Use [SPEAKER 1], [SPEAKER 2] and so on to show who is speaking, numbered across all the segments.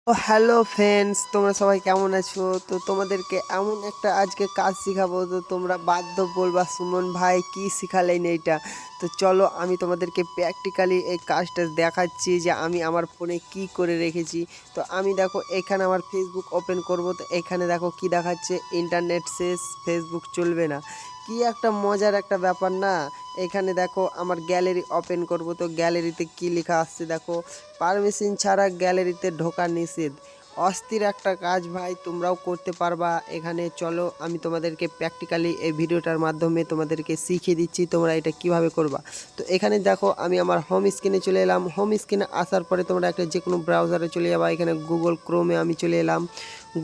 [SPEAKER 1] ও hello friends, তোমরা সবাই কেমন আছো? তো তোমাদেরকে এমন একটা আজকে কাজ শিখাবো, তো তোমরা বাধ্য বলবা সুমন ভাই কি শিখালেন এইটা। তো চলো আমি তোমাদেরকে প্র্যাকটিক্যালি এই কাজটা দেখাচ্ছি যে আমি আমার ফোনে কি করে রেখেছি। তো আমি দেখো এখানে আমার ফেসবুক ওপেন করব, তো এখানে দেখো কি দেখাচ্ছে, ইন্টারনেট শেষ, ফেসবুক চলবে না। কি একটা মজার একটা ব্যাপার না। এখানে দেখো আমার গ্যালারি ওপেন করব, তো গ্যালারিতে কি লেখা আসছে দেখো, পারমিশন ছাড়া গ্যালারিতে ঢোকা নিষেধ। অস্থির একটা কাজ ভাই, তোমরাও করতে পারবা। এখানে চলো আমি তোমাদেরকে প্র্যাকটিক্যালি এই ভিডিওটার মাধ্যমে তোমাদেরকে শিখিয়ে দিচ্ছি তোমরা এটা কিভাবে করবা। তো এখানে দেখো আমি আমার হোম স্ক্রিনে চলে এলাম। হোম স্ক্রিনে আসার পরে তোমরা একটা যে কোনো ব্রাউজারে চলে যাবা। এখানে গুগল ক্রোমে আমি চলে এলাম।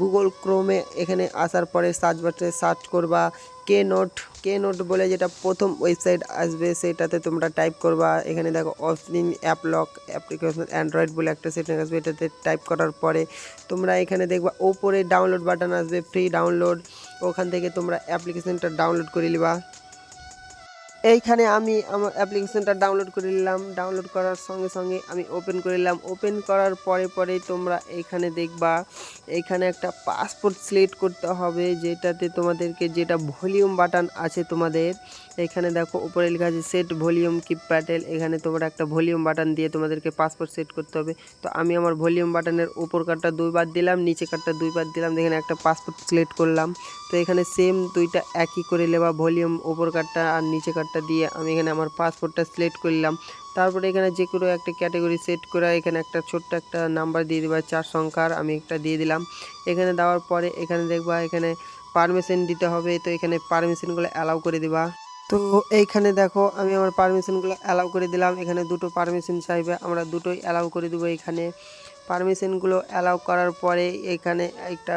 [SPEAKER 1] গুগল ক্রোমে এখানে আসার পরে সার্চ বাটনে সার্চ করবা কে নোট বলে যেটা প্রথম ওয়েবসাইট আসবে সেটাতে তোমরা টাইপ করবা। এখানে দেখো often app lock application Android বলে একটা সেটিং আসবে, এটাতে টাইপ করার পরে তোমরা এখানে দেখবা ওপরে ডাউনলোড বাটন আসবে, ফ্রি ডাউনলোড। ওখান থেকে তোমরা অ্যাপ্লিকেশনটা ডাউনলোড করে নিবা। এইখানে আমি আমার অ্যাপ্লিকেশনটা ডাউনলোড করে নিলাম। ডাউনলোড করার সঙ্গে সঙ্গে আমি ওপেন করে নিলাম। ওপেন করার পরেই তোমরা এইখানে দেখবা, এইখানে একটা পাসপোর্ট সিলেক্ট করতে হবে, যেটাতে তোমাদেরকে যেটা ভলিউম বাটন আছে তোমাদের। এখানে দেখো উপরে লেখা আছে সেট ভলিউম কিপ প্যাটেল। এখানে তোমরা একটা ভলিউম বাটন দিয়ে তোমাদেরকে পাসপোর্ট সেট করতে হবে। তো আমি আমার ভলিউম বাটনের উপর কাটটা দুইবার দিলাম, নিচে কাটটা দুইবার দিলাম, এখানে একটা পাসপোর্ট সিলেক্ট করলাম। তো এখানে সেম দুইটা একই করে নেবা, ভলিউম ওপর কাটটা আর নিচে কাটটা দিয়ে আমি এখানে আমার পাসপোর্টটা সিলেক্ট করলাম। তারপরে এখানে যে কোনো একটা ক্যাটাগরি সেট করে এখানে একটা ছোট্ট একটা নাম্বার দিয়ে দিবা, 4 সংখ্যার আমি একটা দিয়ে দিলাম। এখানে দেওয়ার পরে এখানে দেখবা এখানে পারমিশন দিতে হবে, তো এখানে পারমিশনগুলো অ্যালাউ করে দিবা। তো এইখানে দেখো আমি আমার পারমিশনগুলো অ্যালাউ করে দিলাম। এখানে দুটো পারমিশন চাইবে, আমরা দুটোই অ্যালাউ করে দেবো। এখানে পারমিশনগুলো অ্যালাউ করার পরে এখানে একটা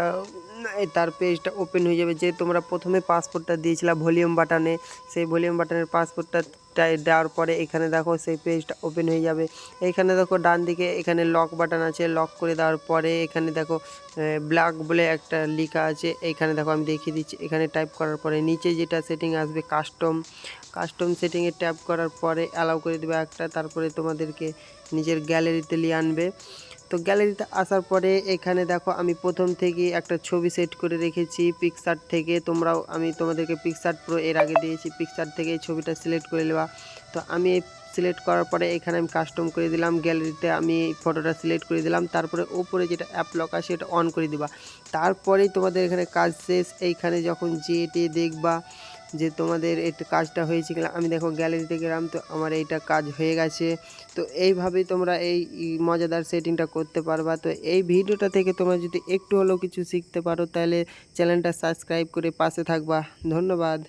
[SPEAKER 1] তার পেজটা ওপেন হয়ে যাবে। যে তোমরা প্রথমে পাসপোর্টটা দিয়েছিলা ভলিউম বাটনে, সেই ভলিউম বাটনের পাসপোর্টটা দেওয়ার পরে এখানে দেখো সেই পেজটা ওপেন হয়ে যাবে। এইখানে দেখো ডান দিকে এখানে লক বাটন আছে, লক করে দেওয়ার পরে এখানে দেখো ব্ল্যাক বলে একটা লেখা আছে। এইখানে দেখো আমি দেখিয়ে দিচ্ছি, এখানে টাইপ করার পরে নিচে যেটা সেটিং আসবে কাস্টম সেটিংয়ে ট্যাপ করার পরে অ্যালাউ করে দেবে একটা, তারপরে তোমাদেরকে নিজের গ্যালারিতে নিয়ে আনবে। তো গ্যালারিতে আসার পরে এখানে দেখো আমি প্রথম থেকে একটা ছবি সেট করে রেখেছি পিকচার থেকে। তোমরাও আমি তোমাদেরকে পিকচার প্রো এর আগে দিয়েছি, পিকচার থেকে এই ছবিটা সিলেক্ট করে নেওয়া। তো আমি সিলেক্ট করার পরে এখানে আমি কাস্টম করে দিলাম, গ্যালারিতে আমি ফটোটা সিলেক্ট করে দিলাম। তারপরে উপরে যেটা অ্যাপ লক আছে সেটা অন করে দিবা। তারপরেই তোমাদের এখানে কাজ শেষ। এইখানে যখন যেটে দেখবা যে তোমাদের এটা কাজটা হয়েছে কিনা, আমি দেখো গ্যালারিতে গেলাম, তো আমার এইটা কাজ হয়ে গেছে। তো এইভাবেই তোমরা এই মজাদার সেটিংটা করতে পারবা। তো এই ভিডিওটা থেকে তোমরা যদি একটু হলেও কিছু শিখতে পারো তাহলে চ্যানেলটা সাবস্ক্রাইব করে পাশে থাকবা। ধন্যবাদ।